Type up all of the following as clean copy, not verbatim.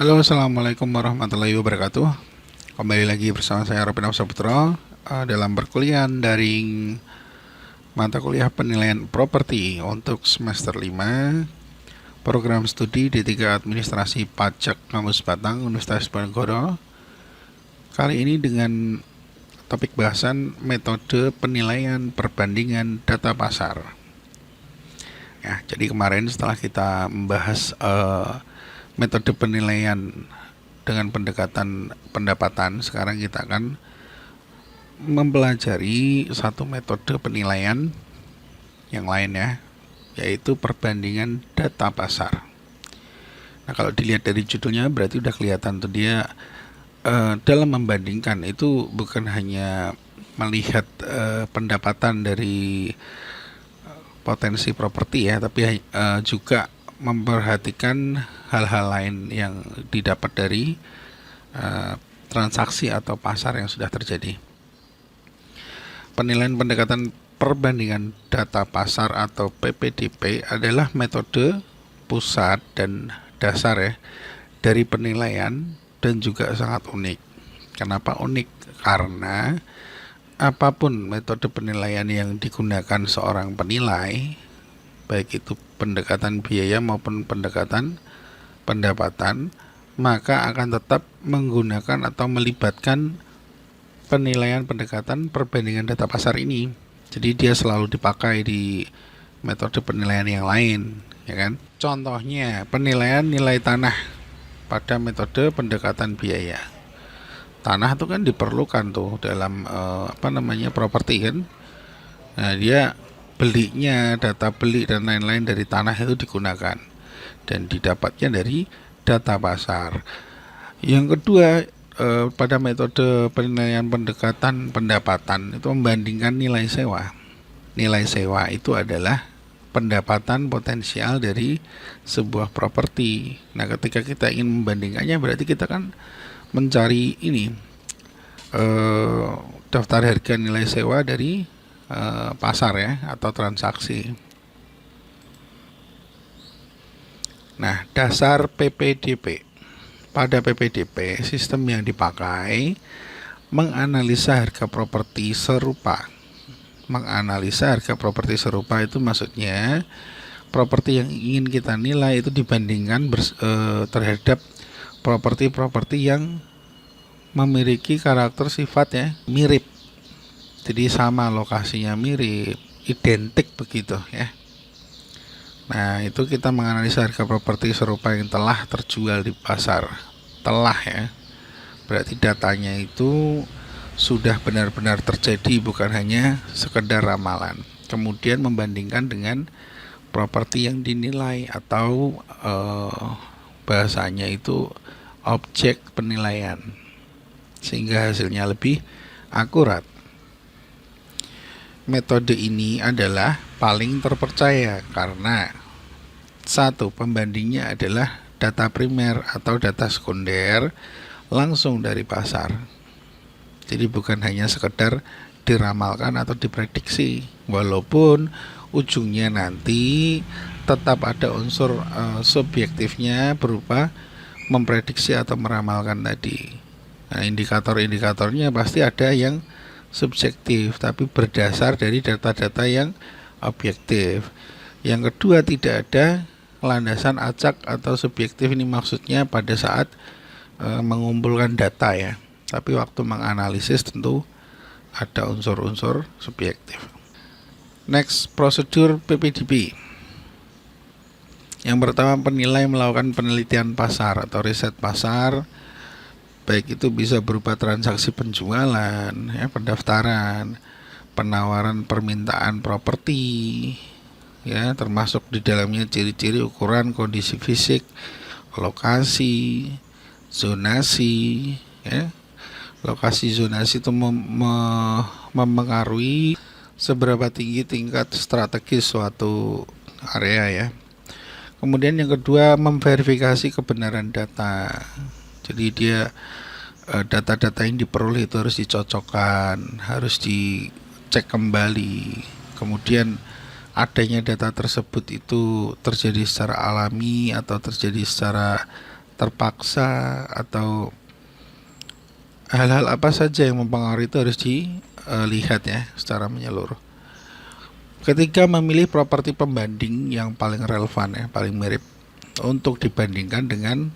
Halo, assalamualaikum warahmatullahi wabarakatuh. Kembali lagi bersama saya Robin Saputra dalam perkuliahan daring mata kuliah penilaian properti untuk semester 5 program studi D3 Administrasi Pajak Kampus Batang Universitas Diponegoro. Kali ini dengan topik bahasan metode penilaian perbandingan data pasar. Ya, jadi kemarin setelah kita membahas metode penilaian dengan pendekatan pendapatan, sekarang kita akan mempelajari satu metode penilaian yang lain ya, yaitu perbandingan data pasar. Nah, kalau dilihat dari judulnya berarti udah kelihatan tuh dia dalam membandingkan itu bukan hanya melihat pendapatan dari potensi properti ya, tapi juga memperhatikan hal-hal lain yang didapat dari transaksi atau pasar yang sudah terjadi. Penilaian pendekatan perbandingan data pasar atau PPDP adalah metode pusat dan dasar ya dari penilaian dan juga sangat unik. Kenapa unik? Karena apapun metode penilaian yang digunakan seorang penilai, baik itu pendekatan biaya maupun pendekatan pendapatan, maka akan tetap menggunakan atau melibatkan penilaian pendekatan perbandingan data pasar ini. Jadi dia selalu dipakai di metode penilaian yang lain, ya kan? Contohnya penilaian nilai tanah pada metode pendekatan biaya. Tanah itu kan diperlukan tuh dalam properti kan. Nah, dia belinya, data beli dan lain-lain dari tanah itu digunakan dan didapatnya dari data pasar. Yang kedua, pada metode penilaian pendekatan pendapatan itu membandingkan nilai sewa. Nilai sewa itu adalah pendapatan potensial dari sebuah properti. Nah, ketika kita ingin membandingkannya berarti kita kan mencari ini daftar harga nilai sewa dari pasar ya atau transaksi. Nah, dasar PPDP. Pada PPDP, sistem yang dipakai menganalisa harga properti serupa. Menganalisa harga properti serupa itu maksudnya properti yang ingin kita nilai itu dibandingkan terhadap properti-properti yang memiliki karakter sifat ya mirip. Jadi sama lokasinya mirip, identik begitu ya. Nah, itu kita menganalisa harga properti serupa yang telah terjual di pasar. Telah ya. Berarti datanya itu sudah benar-benar terjadi, bukan hanya sekedar ramalan. Kemudian membandingkan dengan properti yang dinilai atau bahasanya itu objek penilaian, sehingga hasilnya lebih akurat. Metode ini adalah paling terpercaya karena satu, pembandingnya adalah data primer atau data sekunder langsung dari pasar. Jadi bukan hanya sekedar diramalkan atau diprediksi, walaupun ujungnya nanti tetap ada unsur subjektifnya berupa memprediksi atau meramalkan tadi. Nah, indikator-indikatornya pasti ada yang subjektif, tapi berdasar dari data-data yang objektif. Yang kedua, tidak ada landasan acak atau subjektif. Ini maksudnya pada saat mengumpulkan data ya, tapi waktu menganalisis tentu ada unsur-unsur subjektif. Next, prosedur PPDP. Yang pertama, penilai melakukan penelitian pasar atau riset pasar, baik itu bisa berupa transaksi penjualan, ya, pendaftaran, penawaran permintaan properti, ya, termasuk di dalamnya ciri-ciri, ukuran, kondisi fisik, lokasi, zonasi, ya. Lokasi zonasi itu mempengaruhi seberapa tinggi tingkat strategis suatu area ya. Kemudian yang kedua, memverifikasi kebenaran data. Jadi dia data-data yang diperoleh itu harus dicocokkan, harus dicek kembali. Kemudian adanya data tersebut itu terjadi secara alami atau terjadi secara terpaksa, atau hal-hal apa saja yang mempengaruhi itu harus dilihat ya secara menyeluruh. Ketika memilih properti pembanding yang paling relevan ya, paling mirip untuk dibandingkan dengan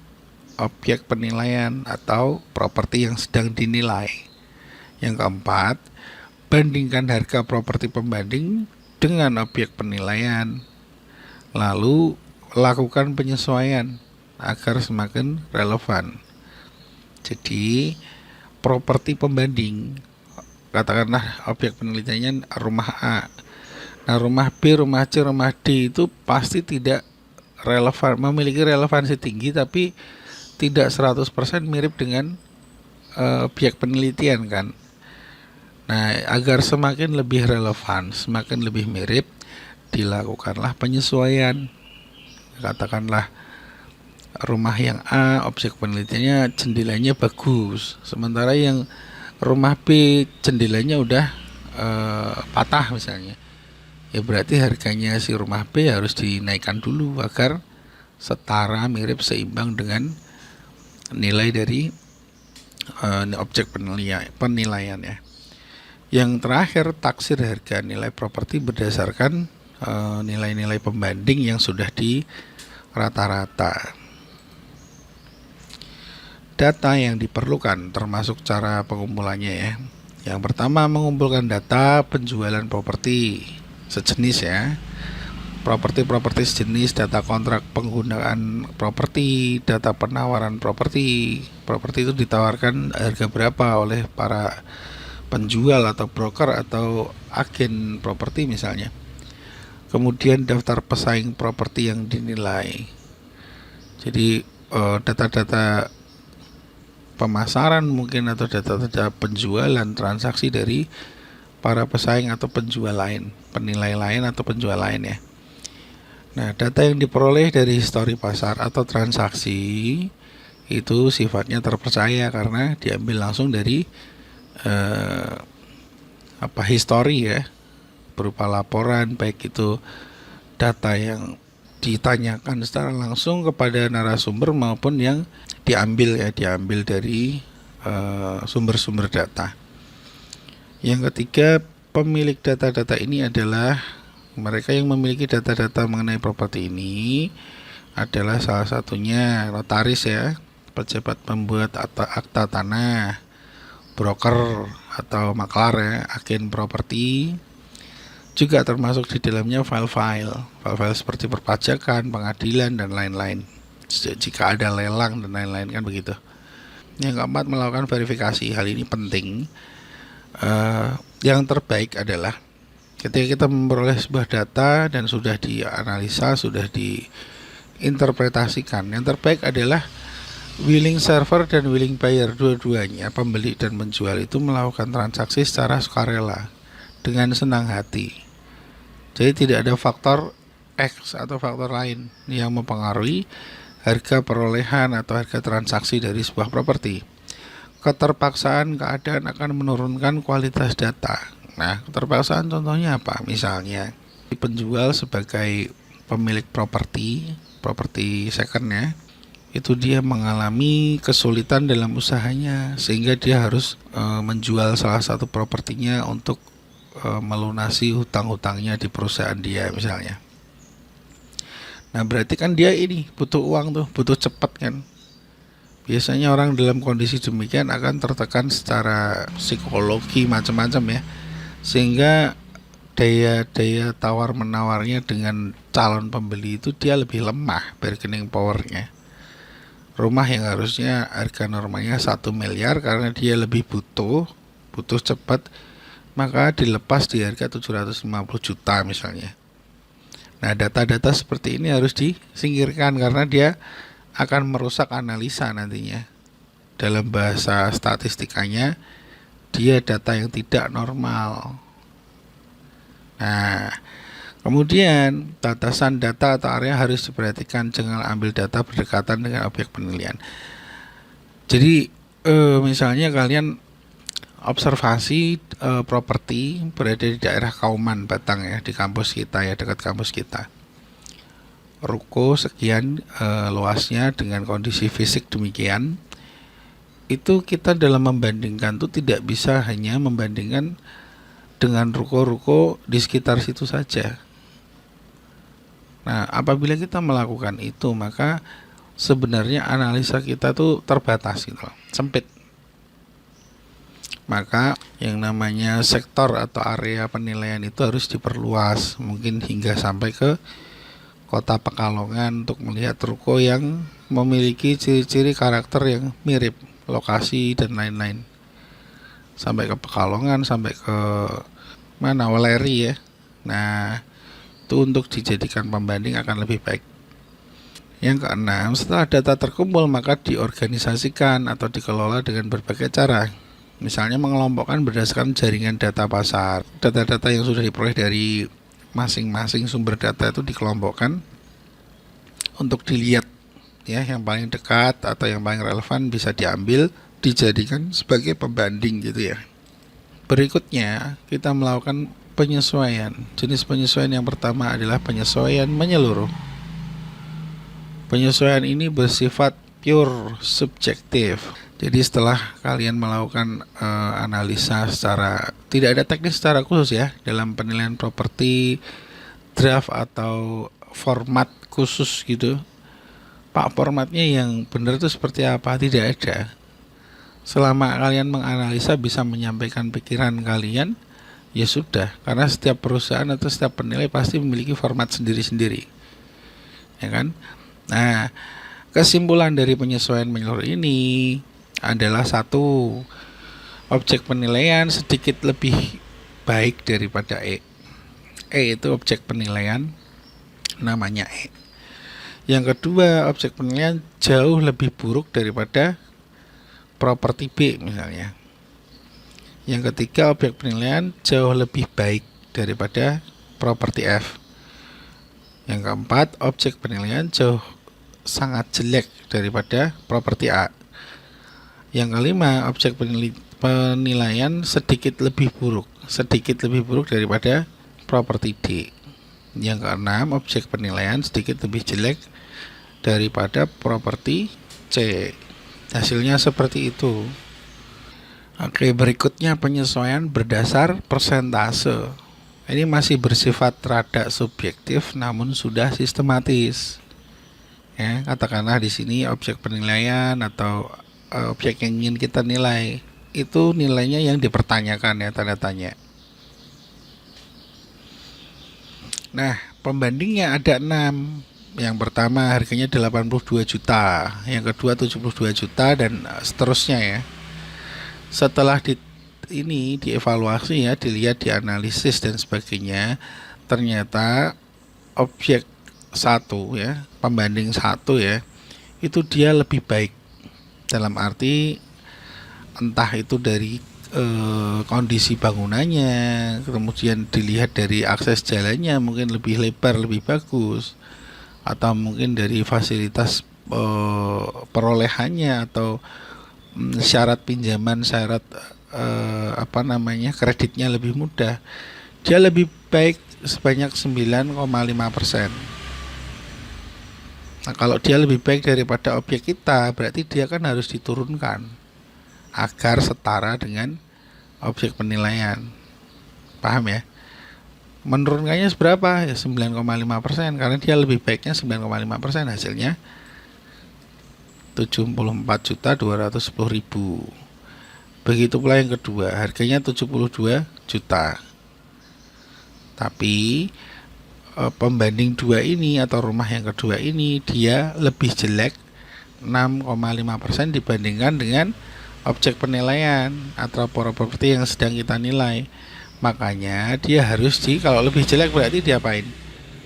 objek penilaian atau properti yang sedang dinilai. Yang keempat, bandingkan harga properti pembanding dengan objek penilaian. Lalu lakukan penyesuaian agar semakin relevan. Jadi properti pembanding, katakanlah objek penelitiannya rumah A. Nah, rumah B, rumah C, rumah D itu pasti tidak relevan, memiliki relevansi tinggi tapi tidak 100% mirip dengan objek penelitian kan. Nah, agar semakin lebih relevan, semakin lebih mirip, dilakukanlah penyesuaian. Katakanlah rumah yang A, objek penelitiannya jendelanya bagus, sementara yang rumah B jendelanya udah patah misalnya. Ya berarti harganya si rumah B harus dinaikkan dulu agar setara, mirip, seimbang dengan nilai dari objek penilaian ya. Yang terakhir, taksir harga nilai properti berdasarkan nilai-nilai pembanding yang sudah di rata-rata. Data yang diperlukan termasuk cara pengumpulannya ya. Yang pertama, mengumpulkan data penjualan properti sejenis ya, properti sejenis, data kontrak penggunaan properti, data penawaran properti itu ditawarkan harga berapa oleh para penjual atau broker atau agen properti misalnya. Kemudian daftar pesaing properti yang dinilai. Jadi data-data pemasaran mungkin atau data-data penjualan transaksi dari para pesaing atau penjual lain, penilai lain atau penjual lain ya. Nah, data yang diperoleh dari histori pasar atau transaksi itu sifatnya terpercaya karena diambil langsung dari histori ya, berupa laporan, baik itu data yang ditanyakan secara langsung kepada narasumber maupun yang diambil dari sumber-sumber data. Yang ketiga, pemilik data-data ini adalah mereka yang memiliki data-data mengenai properti ini adalah salah satunya notaris ya, pejabat pembuat akta tanah, broker atau maklar ya, agen properti. Juga termasuk di dalamnya file-file seperti perpajakan, pengadilan dan lain-lain. Jika ada lelang dan lain-lain kan begitu. Yang keempat, melakukan verifikasi. Hal ini penting. Yang terbaik adalah ketika kita memperoleh sebuah data dan sudah dianalisa, sudah diinterpretasikan, yang terbaik adalah willing server dan willing buyer, dua-duanya pembeli dan penjual itu melakukan transaksi secara sukarela dengan senang hati. Jadi tidak ada faktor X atau faktor lain yang mempengaruhi harga perolehan atau harga transaksi dari sebuah properti. Keterpaksaan keadaan akan menurunkan kualitas data. Nah, keterpaksaan contohnya apa? Misalnya, penjual sebagai pemilik properti second ya, itu dia mengalami kesulitan dalam usahanya sehingga dia harus menjual salah satu propertinya untuk melunasi hutang-hutangnya di perusahaan dia misalnya. Nah, berarti kan dia ini butuh uang tuh, butuh cepat kan. Biasanya orang dalam kondisi demikian akan tertekan secara psikologi macam-macam ya, sehingga daya tawar menawarnya dengan calon pembeli itu dia lebih lemah bargaining powernya. Rumah yang harusnya harga normalnya 1 miliar karena dia lebih butuh cepat, maka dilepas di harga 750 juta misalnya. Nah, data-data seperti ini harus disingkirkan karena dia akan merusak analisa nantinya. Dalam bahasa statistikanya, dia data yang tidak normal. Nah, kemudian batasan data atau area harus diperhatikan, jangan ambil data berdekatan dengan objek penilaian. Jadi misalnya kalian observasi properti berada di daerah Kauman, Batang ya, di kampus kita ya, dekat kampus kita. ruko sekian luasnya dengan kondisi fisik demikian, itu kita dalam membandingkan tuh tidak bisa hanya membandingkan dengan ruko-ruko di sekitar situ saja. Nah, apabila kita melakukan itu, maka sebenarnya analisa kita tuh terbatas gitu loh, sempit. Maka yang namanya sektor atau area penilaian itu harus diperluas, mungkin hingga sampai ke kota Pekalongan untuk melihat ruko yang memiliki ciri-ciri karakter yang mirip, lokasi dan lain-lain. Sampai ke Pekalongan, sampai ke mana, Weleri ya. Nah, itu untuk dijadikan pembanding akan lebih baik. Yang keenam, setelah data terkumpul maka diorganisasikan atau dikelola dengan berbagai cara. Misalnya mengelompokkan berdasarkan jaringan data pasar. Data-data yang sudah diperoleh dari masing-masing sumber data itu dikelompokkan untuk dilihat ya, yang paling dekat atau yang paling relevan bisa diambil, dijadikan sebagai pembanding gitu ya. Berikutnya kita melakukan penyesuaian. Jenis penyesuaian yang pertama adalah penyesuaian menyeluruh. Penyesuaian ini bersifat pure subjektif. Jadi setelah kalian melakukan analisa secara, tidak ada teknis secara khusus ya dalam penilaian properti, draft atau format khusus gitu. Pak, formatnya yang benar itu seperti apa? Tidak ada. Selama kalian menganalisa bisa menyampaikan pikiran kalian, ya sudah. Karena setiap perusahaan atau setiap penilai pasti memiliki format sendiri-sendiri, ya kan? Nah, kesimpulan dari penyesuaian menyeluruh ini adalah satu, objek penilaian sedikit lebih baik daripada E. E itu objek penilaian, namanya E. Yang kedua, objek penilaian jauh lebih buruk daripada properti B misalnya. Yang ketiga, objek penilaian jauh lebih baik daripada properti F. Yang keempat, objek penilaian jauh sangat jelek daripada properti A. Yang kelima, objek penilaian sedikit lebih buruk daripada properti D. Yang keenam, objek penilaian sedikit lebih jelek daripada properti C. Hasilnya seperti itu. Oke, berikutnya penyesuaian berdasar persentase. Ini masih bersifat rada subjektif namun sudah sistematis. Ya, katakanlah di sini objek penilaian atau objek yang ingin kita nilai itu nilainya yang dipertanyakan ya, tanda tanya. Nah, pembandingnya ada 6. Yang pertama harganya 82 juta, yang kedua 72 juta dan seterusnya ya. Setelah dievaluasi ya, dilihat, dianalisis dan sebagainya, ternyata objek 1 ya, pembanding 1 ya, itu dia lebih baik. Dalam arti entah itu dari kondisi bangunannya, kemudian dilihat dari akses jalannya mungkin lebih lebar, lebih bagus, atau mungkin dari fasilitas perolehannya atau syarat pinjaman, syarat kreditnya lebih mudah. Dia lebih baik sebanyak 9,5%. Nah, kalau dia lebih baik daripada objek kita, berarti dia kan harus diturunkan agar setara dengan objek penilaian. Paham ya? Menurunkannya seberapa? Ya 9,5%, karena dia lebih baiknya 9,5%, hasilnya 74.210.000. Begitu pula yang kedua, harganya 72 juta. Tapi pembanding 2 ini atau rumah yang kedua ini dia lebih jelek 6,5% dibandingkan dengan objek penilaian atau properti yang sedang kita nilai. Makanya dia harus kalau lebih jelek berarti diapain?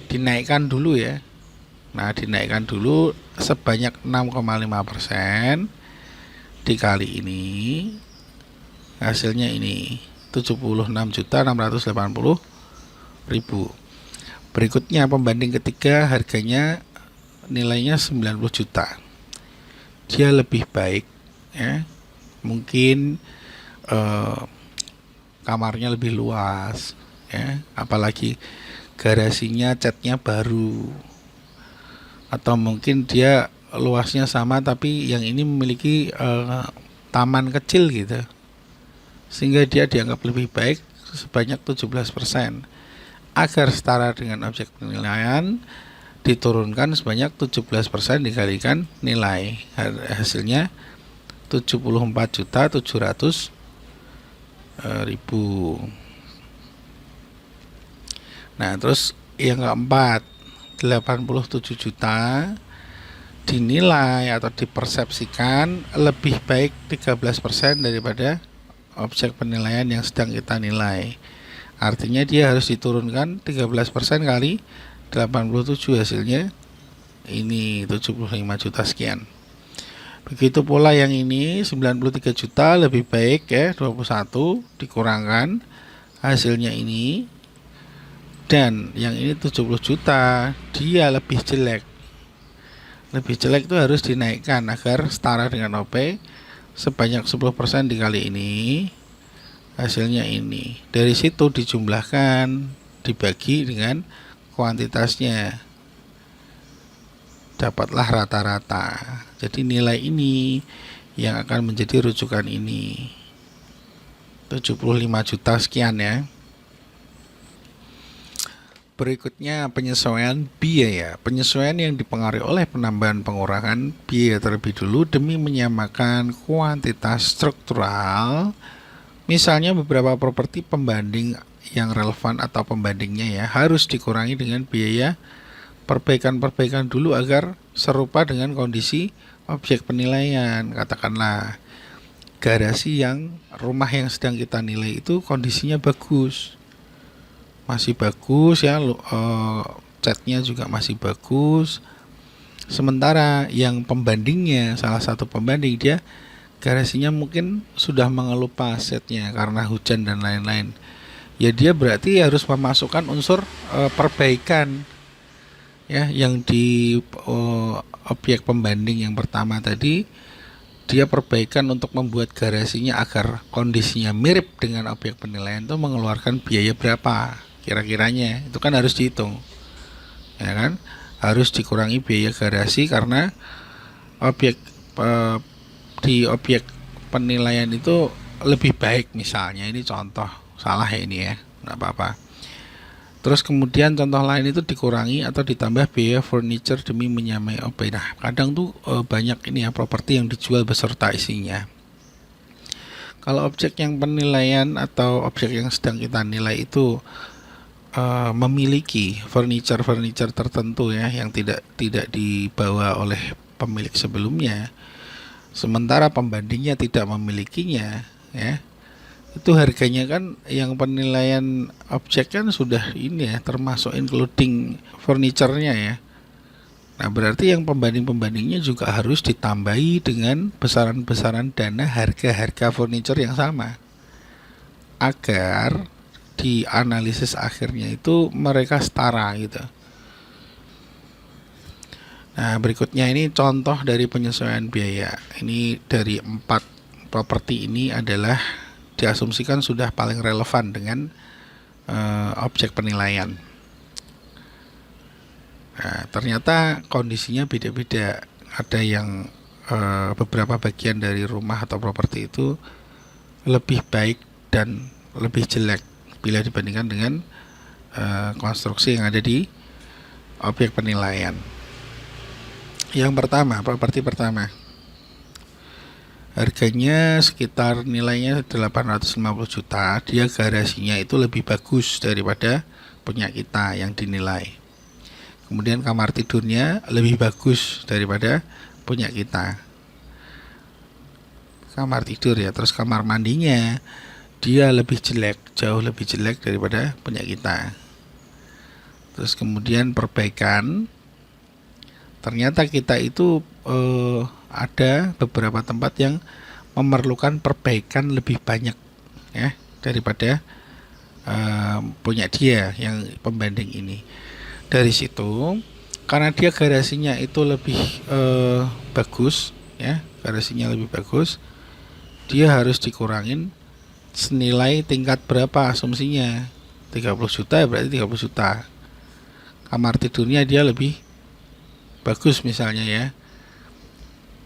Dinaikkan dulu ya. Nah, dinaikkan dulu sebanyak 6,5% dikali ini, hasilnya ini 76.680.000. Berikutnya pembanding ketiga, harganya nilainya 90 juta. Dia lebih baik ya. Mungkin kamarnya lebih luas ya, apalagi garasinya catnya baru, atau mungkin dia luasnya sama tapi yang ini memiliki taman kecil gitu, sehingga dia dianggap lebih baik sebanyak 17%. Agar setara dengan objek penilaian, diturunkan sebanyak 17% dikalikan nilai. Hasilnya 74.700.000. Nah, terus yang keempat, 87 juta dinilai atau dipersepsikan lebih baik 13% daripada objek penilaian yang sedang kita nilai. Artinya dia harus diturunkan 13% kali 87, hasilnya ini 75 juta sekian. Begitu pula yang ini 93 juta lebih baik ya, 21 dikurangkan hasilnya ini. Dan yang ini 70 juta, dia lebih jelek. Lebih jelek itu harus dinaikkan agar setara dengan OP sebanyak 10% dikali ini. Hasilnya ini. Dari situ dijumlahkan, dibagi dengan kuantitasnya. Dapatlah rata-rata. Jadi nilai ini yang akan menjadi rujukan ini. 75 juta sekian ya. Berikutnya penyesuaian biaya. Penyesuaian yang dipengaruhi oleh penambahan pengurangan biaya terlebih dulu demi menyamakan kuantitas struktural. Misalnya beberapa properti pembanding yang relevan atau pembandingnya ya harus dikurangi dengan biaya perbaikan-perbaikan dulu agar serupa dengan kondisi objek penilaian. Katakanlah garasi rumah yang sedang kita nilai itu kondisinya bagus. Masih bagus ya, catnya juga masih bagus. Sementara yang pembandingnya, salah satu pembanding, dia garasinya mungkin sudah mengeluh pasitnya karena hujan dan lain-lain. Ya dia berarti harus memasukkan unsur perbaikan ya, yang di objek pembanding yang pertama tadi, dia perbaikan untuk membuat garasinya agar kondisinya mirip dengan objek penilaian itu mengeluarkan biaya berapa kira-kiranya, itu kan harus dihitung ya kan, harus dikurangi biaya garasi karena di objek penilaian itu lebih baik misalnya. Ini contoh, salah ya ini ya, nggak apa-apa. Terus kemudian contoh lain itu dikurangi atau ditambah biaya furniture demi menyamai OP. Nah kadang tuh banyak ini ya properti yang dijual beserta isinya. Kalau objek yang penilaian atau objek yang sedang kita nilai itu memiliki furniture tertentu ya yang tidak dibawa oleh pemilik sebelumnya, sementara pembandingnya tidak memilikinya ya, itu harganya kan yang penilaian objek kan sudah ini ya termasuk including furniture-nya ya. Nah berarti yang pembandingnya juga harus ditambahi dengan besaran-besaran dana harga-harga furniture yang sama agar di analisis akhirnya itu mereka setara gitu. Nah berikutnya ini contoh dari penyesuaian biaya. Ini dari 4 properti ini adalah diasumsikan sudah paling relevan dengan objek penilaian. Nah ternyata kondisinya beda-beda. Ada yang beberapa bagian dari rumah atau properti itu lebih baik dan lebih jelek bila dibandingkan dengan konstruksi yang ada di objek penilaian. Yang pertama, properti pertama, harganya sekitar nilainya 850 juta. Dia garasinya itu lebih bagus daripada punya kita yang dinilai. Kemudian kamar tidurnya lebih bagus daripada punya kita. Kamar tidur ya, terus kamar mandinya dia lebih jelek, jauh lebih jelek daripada punya kita. Terus kemudian perbaikan, ternyata kita itu ada beberapa tempat yang memerlukan perbaikan lebih banyak ya daripada punya dia yang pembanding ini. Dari situ karena dia garasinya itu lebih bagus ya, garasinya lebih bagus, dia harus dikurangin senilai tingkat berapa asumsinya, 30 juta ya berarti 30 juta. Kamar tidurnya dia lebih bagus misalnya ya,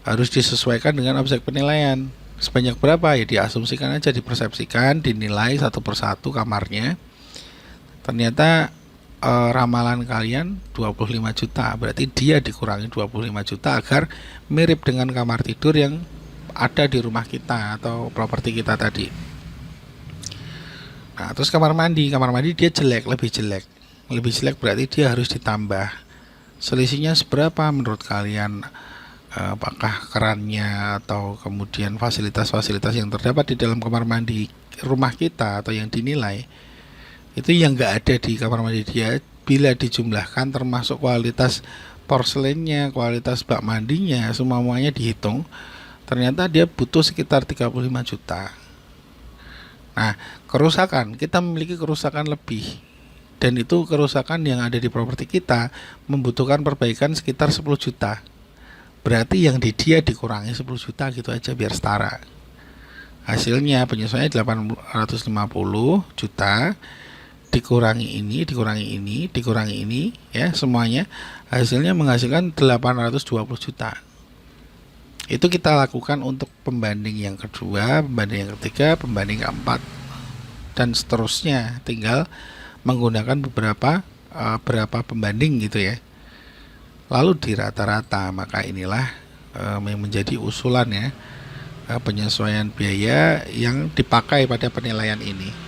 harus disesuaikan dengan objek penilaian. Sebanyak berapa ya diasumsikan aja, dipersepsikan, dinilai satu persatu kamarnya. Ternyata ramalan kalian 25 juta, berarti dia dikurangi 25 juta agar mirip dengan kamar tidur yang ada di rumah kita atau properti kita tadi. Nah, terus kamar mandi dia jelek, lebih jelek berarti dia harus ditambah. Selisihnya seberapa menurut kalian? Apakah kerannya atau kemudian fasilitas-fasilitas yang terdapat di dalam kamar mandi rumah kita atau yang dinilai itu yang nggak ada di kamar mandi dia, bila dijumlahkan termasuk kualitas porselennya, kualitas bak mandinya, semuanya dihitung, ternyata dia butuh sekitar 35 juta. Nah, kerusakan, kita memiliki kerusakan lebih, dan itu kerusakan yang ada di properti kita membutuhkan perbaikan sekitar 10 juta. Berarti yang di dia dikurangi 10 juta gitu aja biar setara. Hasilnya penyesuaiannya 850 juta, dikurangi ini ya, semuanya hasilnya menghasilkan 820 juta. Itu kita lakukan untuk pembanding yang kedua, pembanding yang ketiga, pembanding keempat, dan seterusnya. Tinggal menggunakan berapa pembanding gitu ya, lalu di rata-rata. Maka inilah yang menjadi usulan ya, penyesuaian biaya yang dipakai pada penilaian ini.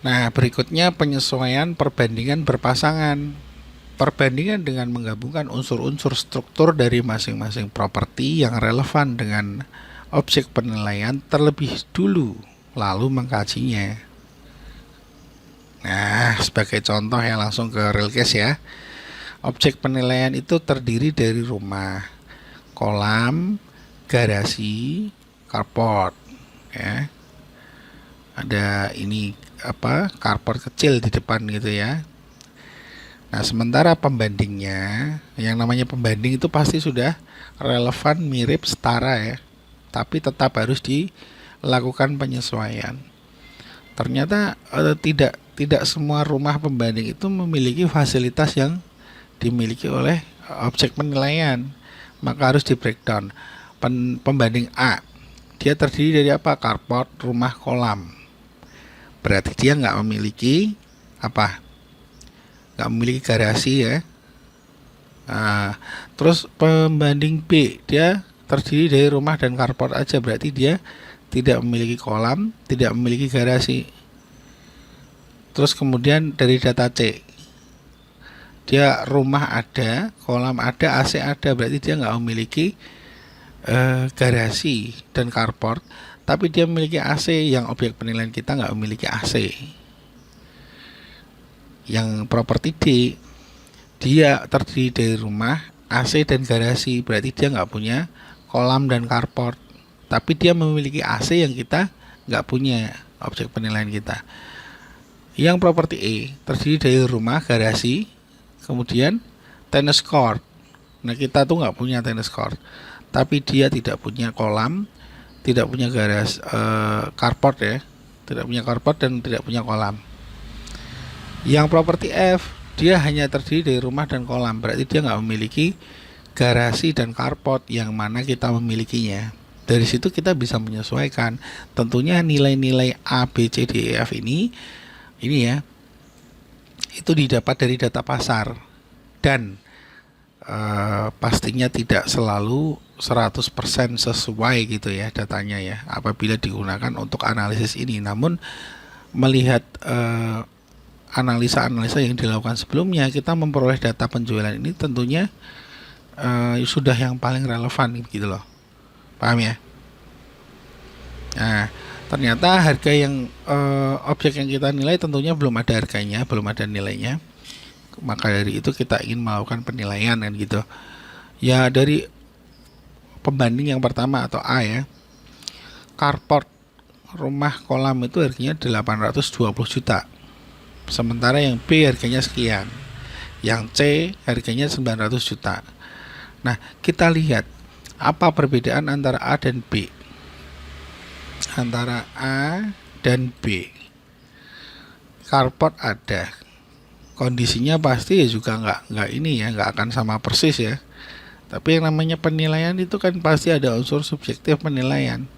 Nah, berikutnya penyesuaian perbandingan berpasangan. Perbandingan dengan menggabungkan unsur-unsur struktur dari masing-masing properti yang relevan dengan objek penilaian terlebih dulu, lalu mengkajinya. Nah, sebagai contoh ya, langsung ke real case ya. Objek penilaian itu terdiri dari rumah, kolam, garasi, carport ya. Ada ini carport kecil di depan gitu ya. Nah, sementara pembandingnya, yang namanya pembanding itu pasti sudah relevan, mirip, setara ya, tapi tetap harus dilakukan penyesuaian. Ternyata tidak semua rumah pembanding itu memiliki fasilitas yang dimiliki oleh objek penilaian, maka harus di breakdown. Pembanding A, dia terdiri dari apa? Carport, rumah, kolam. Berarti dia nggak memiliki nggak memiliki garasi ya. Nah, terus pembanding B, dia terdiri dari rumah dan carport aja, berarti dia tidak memiliki kolam, tidak memiliki garasi. Terus kemudian dari data C, dia rumah ada, kolam ada, AC ada, berarti dia nggak memiliki garasi dan carport, tapi dia memiliki AC, yang objek penilaian kita nggak memiliki AC. Yang properti D, dia terdiri dari rumah, AC dan garasi, berarti dia nggak punya kolam dan carport, tapi dia memiliki AC yang kita nggak punya, objek penilaian kita. Yang properti E terdiri dari rumah, garasi, kemudian tennis court. Nah, kita tuh nggak punya tennis court, tapi dia tidak punya kolam, tidak punya garasi, carport ya, tidak punya carport dan tidak punya kolam. Yang properti F, dia hanya terdiri dari rumah dan kolam, berarti dia nggak memiliki garasi dan carport, yang mana kita memilikinya. Dari situ kita bisa menyesuaikan. Tentunya nilai-nilai A, B, C, D, E, F ini ya, itu didapat dari data pasar, dan pastinya tidak selalu 100% sesuai gitu ya datanya ya, apabila digunakan untuk analisis ini. Namun melihat analisa-analisa yang dilakukan sebelumnya, kita memperoleh data penjualan ini tentunya sudah yang paling relevan gitu loh, paham ya? Nah, ternyata harga yang objek yang kita nilai tentunya belum ada harganya, belum ada nilainya. Maka dari itu kita ingin melakukan penilaian kan gitu. Ya, dari pembanding yang pertama atau A ya, carport, rumah, kolam itu harganya 820 juta. Sementara yang B harganya sekian, yang C harganya 900 juta. Nah, kita lihat apa perbedaan antara A dan B. Antara A dan B, carport ada, kondisinya pasti ya juga nggak ini ya, nggak akan sama persis ya. Tapi yang namanya penilaian itu kan pasti ada unsur subjektif penilaian.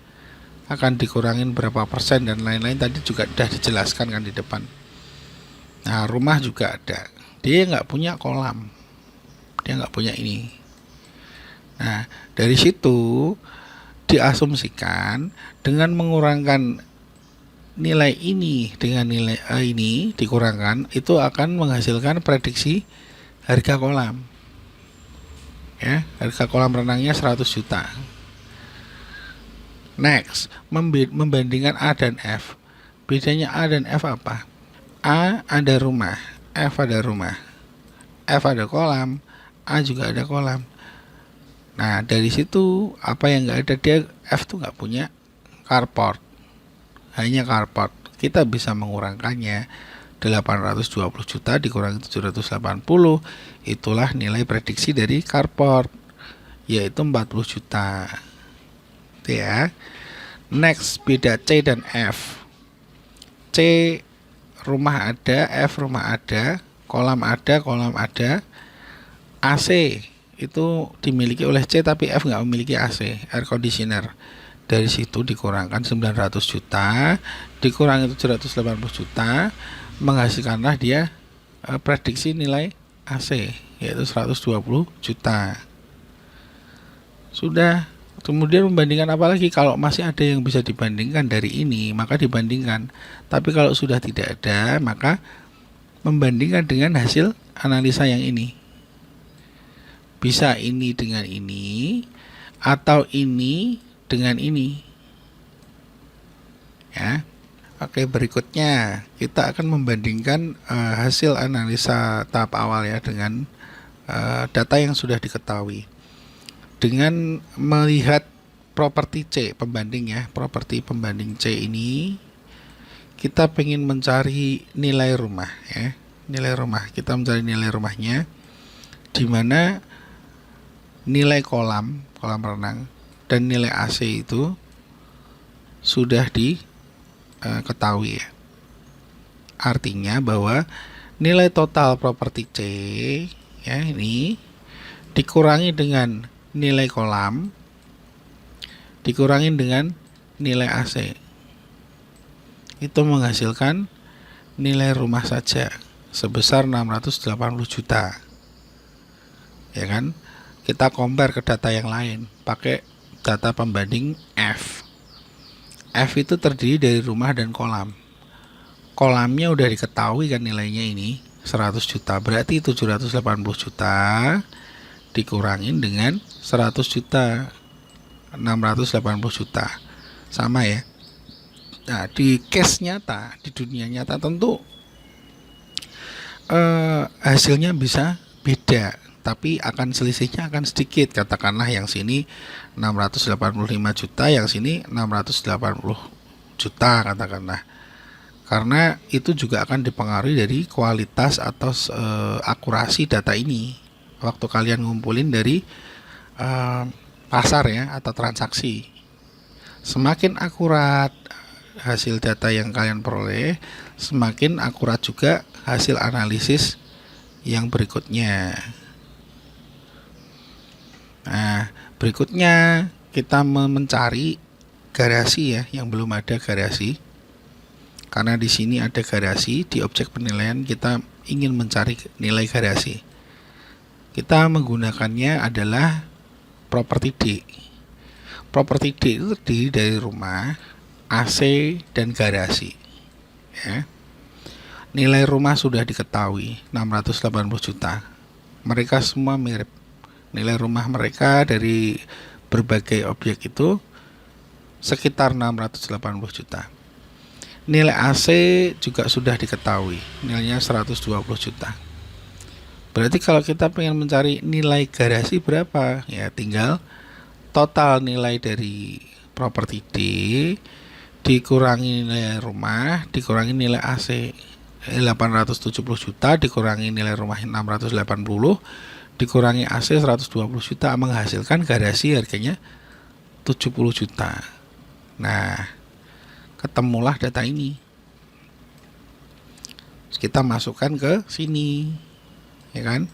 Akan dikurangin berapa persen dan lain-lain, tadi juga sudah dijelaskan kan di depan. Nah, rumah juga ada. Dia nggak punya kolam. Dia nggak punya ini. Nah, dari situ diasumsikan dengan mengurangkan nilai ini dengan nilai ini dikurangkan, itu akan menghasilkan prediksi harga kolam. Ya, harga kolam renangnya 100 juta. Next, membandingkan A dan F. Bedanya A dan F apa? A ada rumah, F ada rumah. F ada kolam, A juga ada kolam. Nah, dari situ apa yang nggak ada, dia F tuh nggak punya carport, hanya carport. Kita bisa mengurangkannya. 820 juta dikurangi 780, itulah nilai prediksi dari carport, yaitu 40 juta. Itu ya. Next, beda C dan F. C rumah ada, F rumah ada, kolam ada. AC itu dimiliki oleh C tapi F nggak memiliki AC, air conditioner. Dari situ dikurangkan 900 juta, dikurangi 780 juta, menghasilkanlah dia prediksi nilai AC, yaitu 120 juta. Sudah. Kemudian membandingkan apa lagi? Kalau masih ada yang bisa dibandingkan dari ini, maka dibandingkan. Tapi kalau sudah tidak ada, maka membandingkan dengan hasil analisa yang ini. Bisa ini dengan ini, atau ini dengan ini. Ya. Oke, berikutnya kita akan membandingkan hasil analisa tahap awal ya dengan data yang sudah diketahui. Dengan melihat properti C pembanding ya, properti pembanding C ini, kita ingin mencari nilai rumah ya, nilai rumah. Kita mencari nilai rumahnya, di mana nilai kolam renang dan nilai AC itu sudah diketahui ya. Artinya bahwa nilai total properti C ya ini dikurangi dengan nilai kolam dikurangi dengan nilai AC, itu menghasilkan nilai rumah saja sebesar 680 juta. Ya kan? Kita compare ke data yang lain, pakai data pembanding F. F itu terdiri dari rumah dan kolam. Kolamnya udah diketahui kan nilainya ini 100 juta, berarti 780 juta dikurangin dengan 100 juta, 680 juta. Sama ya. Nah, di case nyata, di dunia nyata tentu hasilnya bisa beda, tapi akan selisihnya akan sedikit. Katakanlah yang sini 685 juta, yang sini 680 juta katakanlah. Karena itu juga akan dipengaruhi dari kualitas atau akurasi data ini. Waktu kalian ngumpulin dari pasar ya atau transaksi, semakin akurat hasil data yang kalian peroleh, semakin akurat juga hasil analisis yang berikutnya. Nah, berikutnya kita mencari garasi ya, yang belum ada garasi. Karena di sini ada garasi, di objek penilaian kita ingin mencari nilai garasi. Kita menggunakannya adalah properti D. Properti D itu terdiri dari rumah, AC, dan garasi. Ya. Nilai rumah sudah diketahui 680 juta. Mereka semua mirip. Nilai rumah mereka dari berbagai objek itu sekitar 680 juta. Nilai AC juga sudah diketahui, nilainya 120 juta. Berarti kalau kita pengen mencari nilai garasi berapa, ya tinggal total nilai dari properti D dikurangi nilai rumah dikurangi nilai AC. 870 juta dikurangi nilai rumah 680 dikurangi AC 120 juta menghasilkan garasi harganya 70 juta. Nah, ketemulah data ini. kita masukkan ke sini, ya kan?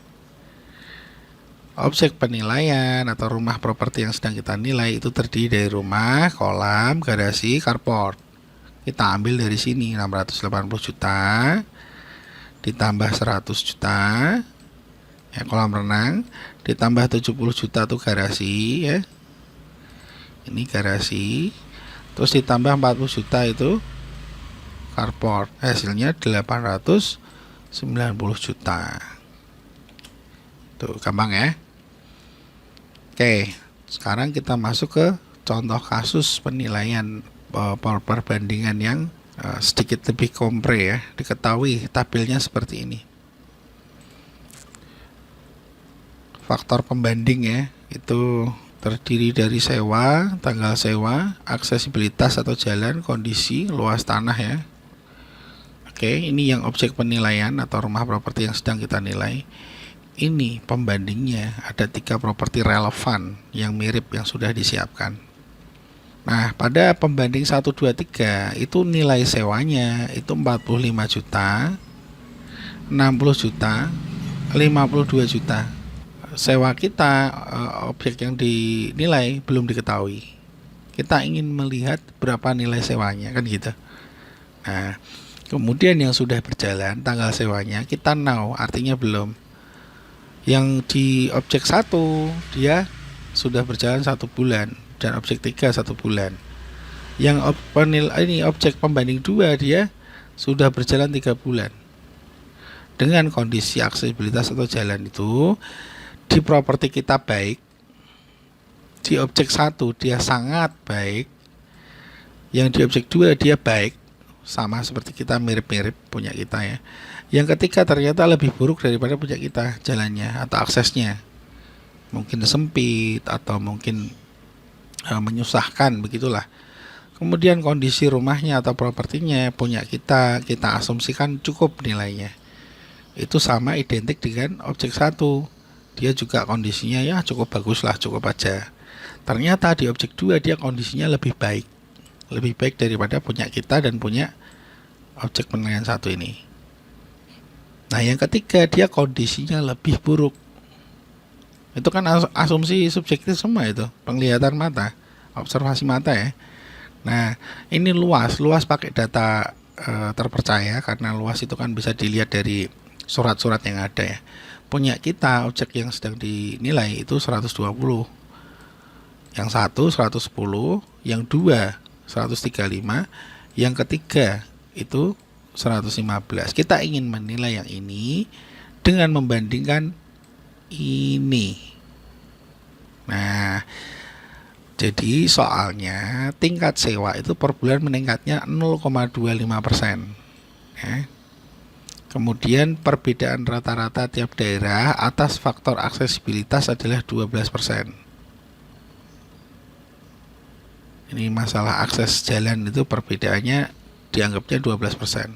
Objek penilaian atau rumah properti yang sedang kita nilai itu terdiri dari rumah, kolam, garasi, carport. Kita ambil dari sini 680 juta ditambah 100 juta ya, kolam renang, ditambah 70 juta tuh garasi ya. Ini garasi. Terus ditambah 40 juta itu carport. Hasilnya 890 juta. Tuh, gampang ya. Oke, sekarang kita masuk ke contoh kasus penilaian perbandingan yang sedikit lebih kompre ya. Diketahui tabelnya seperti ini. Faktor pembanding ya, itu terdiri dari sewa, tanggal sewa, aksesibilitas atau jalan, kondisi, luas tanah ya. Oke, ini yang objek penilaian atau rumah properti yang sedang kita nilai. Ini pembandingnya, ada 3 properti relevan yang mirip yang sudah disiapkan. Nah, pada pembanding 1, 2, 3 itu nilai sewanya itu 45 juta, 60 juta, 52 juta. Sewa kita, objek yang dinilai belum diketahui. Kita ingin melihat berapa nilai sewanya, kan gitu. Nah, kemudian yang sudah berjalan tanggal sewanya kita now, artinya belum. Yang di objek 1 dia sudah berjalan 1 bulan dan objek 3 1 bulan. Yang ini objek pembanding 2 dia sudah berjalan 3 bulan. Dengan kondisi aksesibilitas atau jalan itu di properti kita baik, di objek 1 dia sangat baik, yang di objek 2 dia baik, sama seperti kita, mirip-mirip punya kita ya. Yang ketiga ternyata lebih buruk daripada punya kita jalannya atau aksesnya, mungkin sempit atau mungkin menyusahkan, begitulah. Kemudian kondisi rumahnya atau propertinya punya kita asumsikan cukup nilainya, itu sama identik dengan objek 1, dia juga kondisinya ya cukup bagus lah, cukup aja. Ternyata di objek 2 dia kondisinya lebih baik daripada punya kita dan punya objek penilaian 1 ini. Nah, yang ketiga dia kondisinya lebih buruk. Itu kan asumsi subjektif semua, itu penglihatan mata, observasi mata ya. Nah, ini luas pakai data terpercaya, karena luas itu kan bisa dilihat dari surat-surat yang ada ya. Punya kita objek yang sedang dinilai itu 120, yang 1 110, yang 2 135, yang ketiga itu 115. Kita ingin menilai yang ini dengan membandingkan ini. Nah, jadi soalnya tingkat sewa itu per bulan meningkatnya 0,25%. Ya. Kemudian perbedaan rata-rata tiap daerah atas faktor aksesibilitas adalah 12%. Ini masalah akses jalan itu perbedaannya dianggapnya 12%.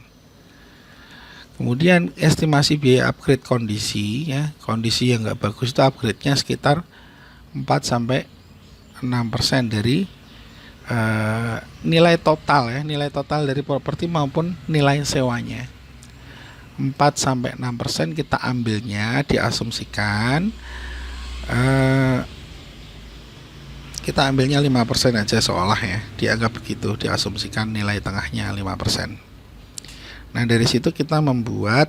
Kemudian estimasi biaya upgrade kondisi ya, kondisi yang nggak bagus itu upgrade-nya sekitar 4-6% dari nilai total ya, nilai total dari properti maupun nilai sewanya. 4-6% kita ambilnya, diasumsikan kita ambilnya 5% aja seolah ya, dianggap begitu, diasumsikan nilai tengahnya 5%. Nah, dari situ kita membuat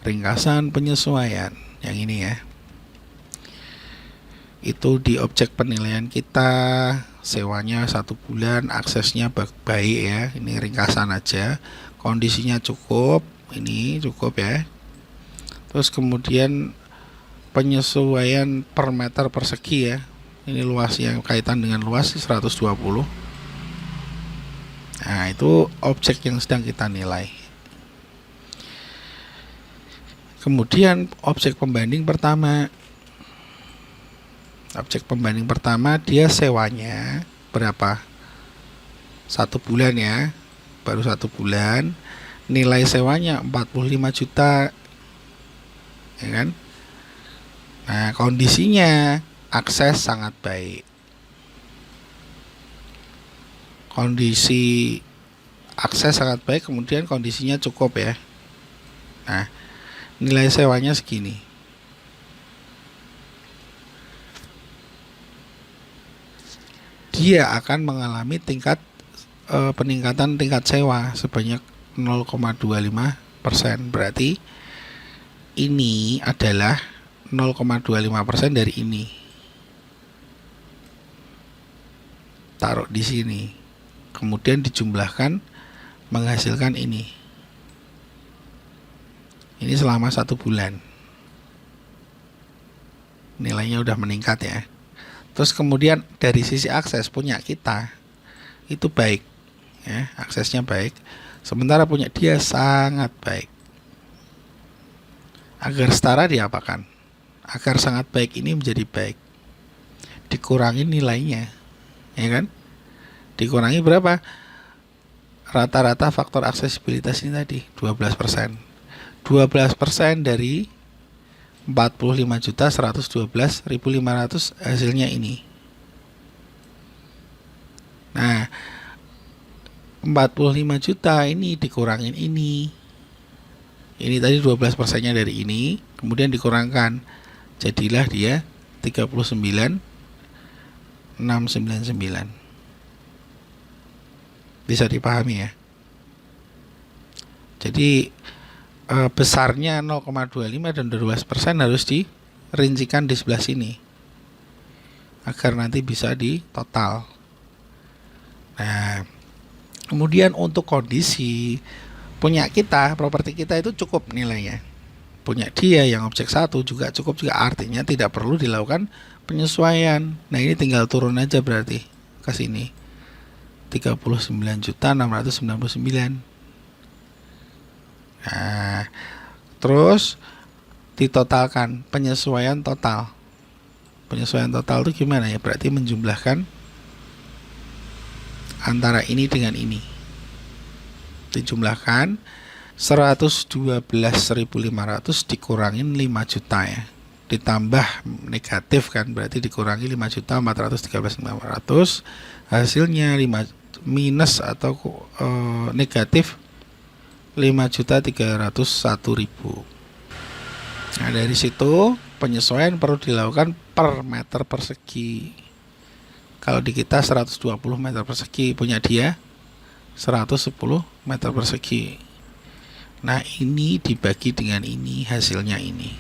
ringkasan penyesuaian yang ini ya. Itu di objek penilaian kita, sewanya 1 bulan, aksesnya baik ya, ini ringkasan aja, kondisinya cukup, ini cukup ya. Terus kemudian penyesuaian per meter persegi ya, ini luas yang kaitan dengan luas 120. Nah, itu objek yang sedang kita nilai. Kemudian objek pembanding pertama. Objek pembanding pertama dia sewanya berapa? 1 bulan ya, baru 1 bulan. Nilai sewanya 45 juta, ya kan? Nah, kondisinya akses sangat baik. Kondisi akses sangat baik, kemudian kondisinya cukup ya. Nah, nilai sewanya segini. Dia akan mengalami peningkatan tingkat sewa sebanyak 0,25%. Berarti ini adalah 0,25% dari ini. Taruh di sini. Kemudian dijumlahkan menghasilkan ini. Ini selama 1 bulan. Nilainya udah meningkat ya. Terus kemudian dari sisi akses punya kita itu baik ya, aksesnya baik. Sementara punya dia sangat baik. Agar setara diapakan? Agar sangat baik ini menjadi baik, dikurangi nilainya, ya kan? Dikurangi berapa? Rata-rata faktor aksesibilitas ini tadi 12%. 12% dari 45.112.500 hasilnya ini. Nah, 45 juta ini dikurangin ini. Ini tadi 12%-nya dari ini, kemudian dikurangkan. Jadilah dia 39.699. Bisa dipahami ya. Jadi besarnya 0,25 dan 12% harus dirincikan di sebelah sini agar nanti bisa di total. Nah, kemudian untuk kondisi punya kita, properti kita itu cukup nilainya. Punya dia yang objek 1 juga cukup juga, artinya tidak perlu dilakukan penyesuaian. Nah, ini tinggal turun aja berarti ke sini. 39.699. Nah, terus ditotalkan penyesuaian total. Penyesuaian total itu gimana ya? Berarti menjumlahkan antara ini dengan ini. Dijumlahkan 112.500 dikurangin 5 juta ya. Ditambah negatif kan, berarti dikurangi 5.413.500. Hasilnya 5 minus atau negatif 5.301.000. Nah, dari situ penyesuaian perlu dilakukan per meter persegi. Kalau di kita 120 meter persegi, punya dia 110 meter persegi. Nah, ini dibagi dengan ini, hasilnya ini.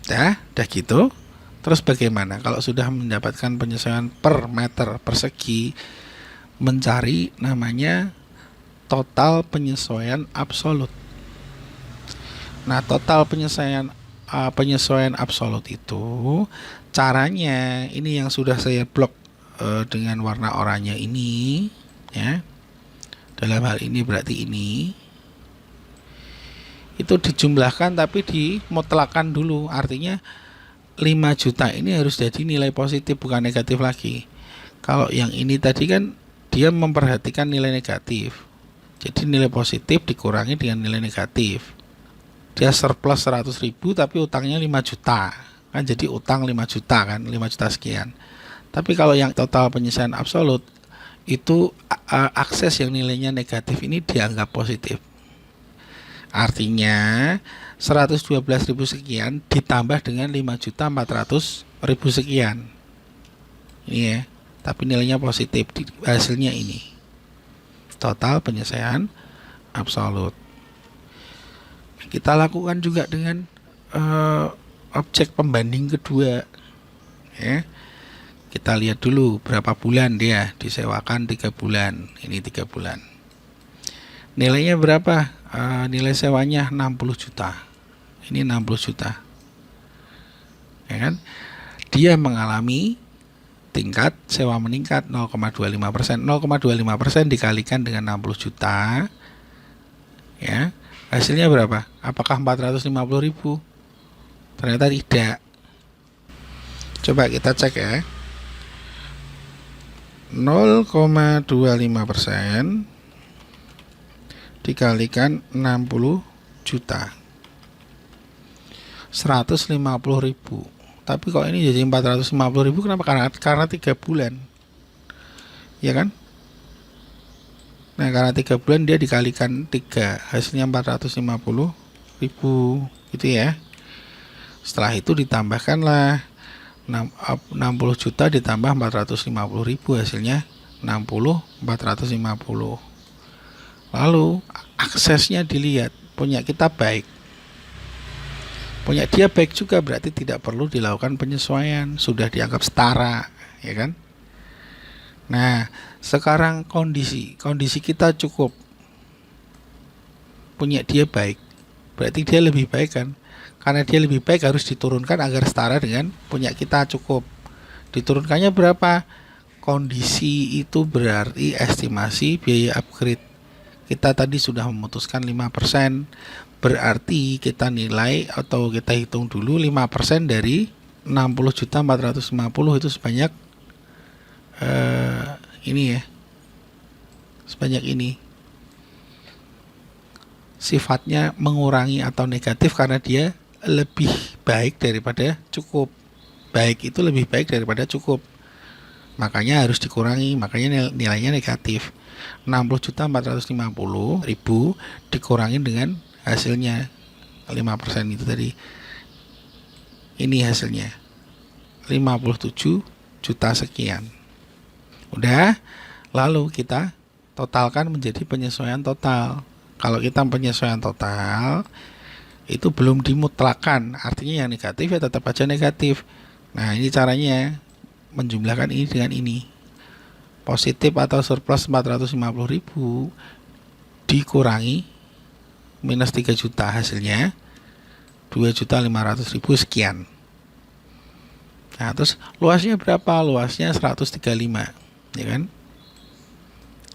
Udah gitu. Terus bagaimana kalau sudah mendapatkan penyesuaian per meter persegi? Mencari namanya total penyesuaian absolut. Nah, total penyesuaian absolut itu caranya ini yang sudah saya blok dengan warna oranye ini ya. Dalam hal ini berarti ini itu dijumlahkan tapi dimutlakan dulu, artinya 5 juta ini harus jadi nilai positif bukan negatif lagi. Kalau yang ini tadi kan dia memperhatikan nilai negatif, jadi nilai positif dikurangi dengan nilai negatif. Dia surplus 100.000 tapi utangnya 5 juta kan, jadi utang 5 juta kan, 5 juta sekian. Tapi kalau yang total penyelesaian absolut itu akses yang nilainya negatif ini dianggap positif, artinya 112.000 sekian ditambah dengan 5.400.000 sekian ini ya, tapi nilainya positif, hasilnya ini total penyelesaian absolut. Kita lakukan juga dengan objek pembanding kedua ya. Kita lihat dulu berapa bulan dia disewakan. 3 bulan, ini 3 bulan. Nilainya berapa? Nilai sewanya 60 juta. Ini 60 juta ya kan? Dia mengalami tingkat sewa meningkat 0,25%. 0,25% dikalikan dengan 60 juta ya, hasilnya berapa? Apakah 450.000? Ternyata tidak. Coba kita cek ya. 0,25% dikalikan 60 juta, 150.000. Tapi kok ini jadi 450.000? Kenapa? Karena 3 bulan ya kan. Nah, karena 3 bulan dia dikalikan 3, hasilnya 450.000 gitu ya. Setelah itu ditambahkanlah 60 juta ditambah 450.000, hasilnya 60, 450. Lalu aksesnya dilihat, punya kita baik, punya dia baik juga, berarti tidak perlu dilakukan penyesuaian, sudah dianggap setara, ya kan? Nah, sekarang kondisi kita cukup, punya dia baik, berarti dia lebih baik kan? Karena dia lebih baik harus diturunkan agar setara dengan punya kita cukup. Diturunkannya berapa? Kondisi itu berarti estimasi biaya upgrade. Kita tadi sudah memutuskan 5%, berarti kita nilai atau kita hitung dulu 5% dari 60.450 itu sebanyak ini ya. Sebanyak ini. Sifatnya mengurangi atau negatif karena dia lebih baik daripada cukup. Baik itu lebih baik daripada cukup. Makanya harus dikurangi, makanya nilainya negatif. 60.450.000 dikurangi dengan hasilnya 5% itu tadi. Ini hasilnya 57 juta sekian. Udah, lalu kita totalkan menjadi penyesuaian total. Kalau kita penyesuaian total itu belum dimutlakan, artinya yang negatif ya tetap aja negatif. Nah, ini caranya menjumlahkan ini dengan ini. Positif atau surplus 450.000 dikurangi minus 3 juta, hasilnya 2.500.000 sekian. Nah, terus luasnya berapa? Luasnya 135, ya kan?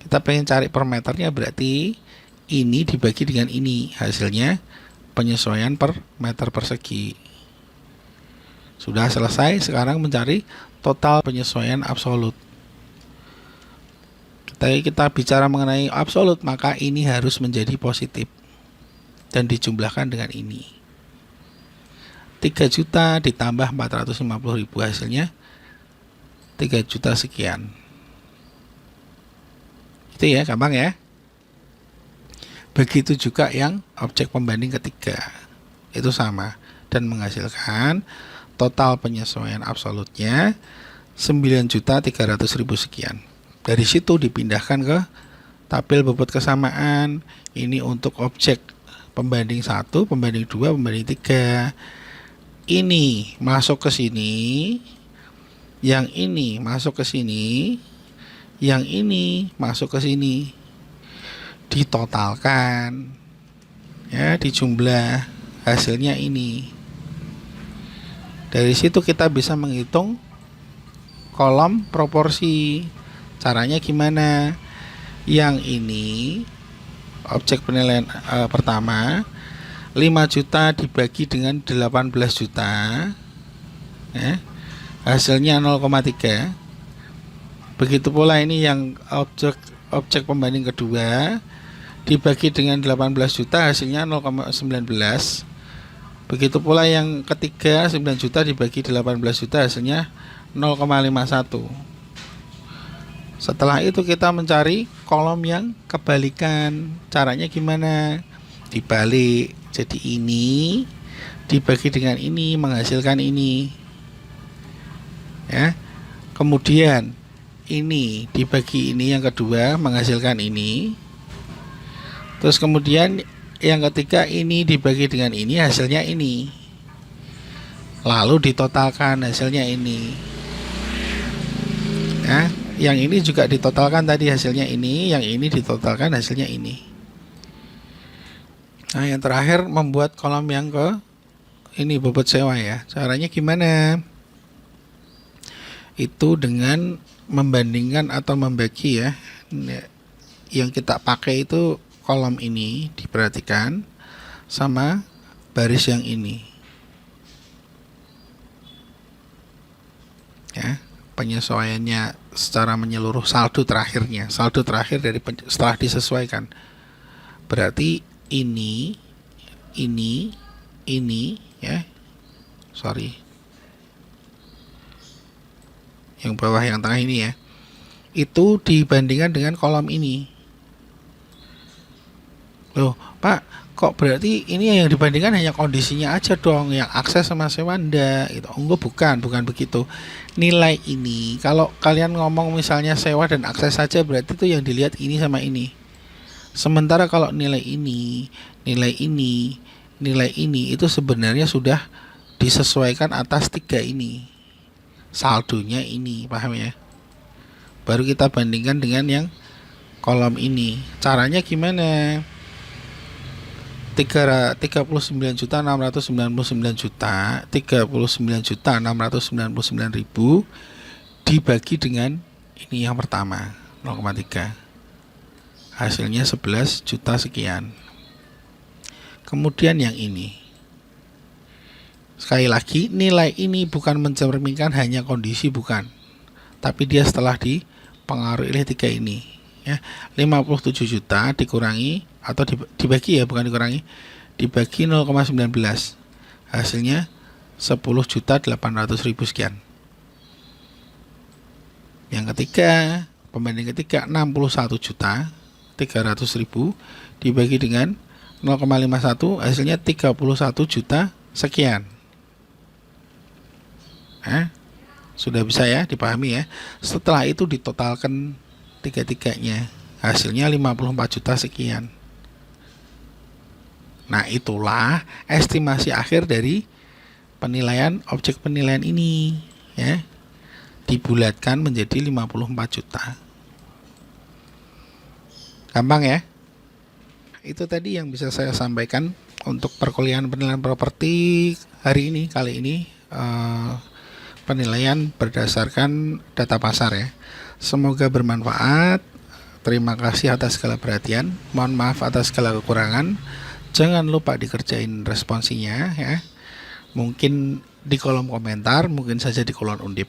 Kita pengen cari per meternya, berarti ini dibagi dengan ini, hasilnya penyesuaian per meter persegi. Sudah selesai, sekarang mencari total penyesuaian absolut. Kita bicara mengenai absolut, maka ini harus menjadi positif dan dijumlahkan dengan ini. 3 juta ditambah 450.000, hasilnya 3 juta sekian. Itu ya, gampang ya. Begitu juga yang objek pembanding ketiga, itu sama dan menghasilkan total penyesuaian absolutnya 9.300.000 sekian. Dari situ dipindahkan ke tabel bobot kesamaan. Ini untuk objek pembanding 1, pembanding 2, pembanding 3. Ini masuk ke sini, yang ini masuk ke sini, yang ini masuk ke sini. Ditotalkan, ya, dijumlah, hasilnya ini. Dari situ kita bisa menghitung kolom proporsi. Caranya gimana? Yang ini objek penilaian pertama, 5 juta dibagi dengan 18 juta, ya, hasilnya 0,3. Begitu pula ini yang objek pembanding kedua, dibagi dengan 18 juta, hasilnya 0,19. Begitu pula yang ketiga, 9 juta dibagi 18 juta, hasilnya 0,51. Setelah itu kita mencari kolom yang kebalikan. Caranya gimana? Dibalik. Jadi ini dibagi dengan ini menghasilkan ini. Ya. Kemudian ini dibagi ini yang kedua menghasilkan ini. Terus kemudian yang ketiga ini dibagi dengan ini, hasilnya ini. Lalu ditotalkan, hasilnya ini. Ya, yang ini juga ditotalkan tadi, hasilnya ini, yang ini ditotalkan, hasilnya ini. Nah, yang terakhir membuat kolom yang ke ini bobot sewa ya. Caranya gimana? Itu dengan membandingkan atau membagi ya. Yang kita pakai itu kolom ini, diperhatikan sama baris yang ini. Ya, penyesuaiannya secara menyeluruh, saldo terakhirnya, saldo terakhir dari setelah disesuaikan. Berarti ini ya. Sorry. Yang bawah yang tengah ini ya. Itu dibandingkan dengan kolom ini. Loh, Pak, kok berarti ini yang dibandingkan hanya kondisinya aja dong, yang akses sama sewa ndak gitu. Enggak, bukan begitu. Nilai ini, kalau kalian ngomong misalnya sewa dan akses saja berarti itu yang dilihat ini sama ini. Sementara kalau nilai ini, nilai ini, nilai ini itu sebenarnya sudah disesuaikan atas tiga ini. Saldonya ini, paham ya? Baru kita bandingkan dengan yang kolom ini. Caranya gimana? 39.699 juta 39.699.000 dibagi dengan ini yang pertama 0,3, hasilnya 11 juta sekian. Kemudian yang ini, sekali lagi nilai ini bukan mencerminkan hanya kondisi, bukan, tapi dia setelah dipengaruhi oleh tiga ini ya. 57 juta dikurangi atau dibagi ya, bukan dikurangi, dibagi 0,19, hasilnya 10.800.000 sekian. Yang ketiga, pembanding ketiga 61.300.000 dibagi dengan 0,51, hasilnya 31 juta sekian. Sudah bisa ya dipahami ya. Setelah itu ditotalkan tiga-tiganya, hasilnya 54 juta sekian. Nah, itulah estimasi akhir dari penilaian objek penilaian ini ya. Dibulatkan menjadi 54 juta. Gampang ya? Itu tadi yang bisa saya sampaikan untuk perkuliahan penilaian properti hari ini, kali ini penilaian berdasarkan data pasar ya. Semoga bermanfaat. Terima kasih atas segala perhatian. Mohon maaf atas segala kekurangan. Jangan lupa dikerjain responsinya ya. Mungkin di kolom komentar, mungkin saja di kolom undip.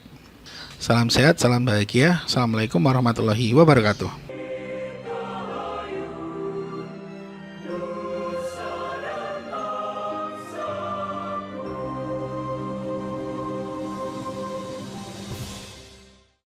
Salam sehat, salam bahagia. Assalamualaikum warahmatullahi wabarakatuh.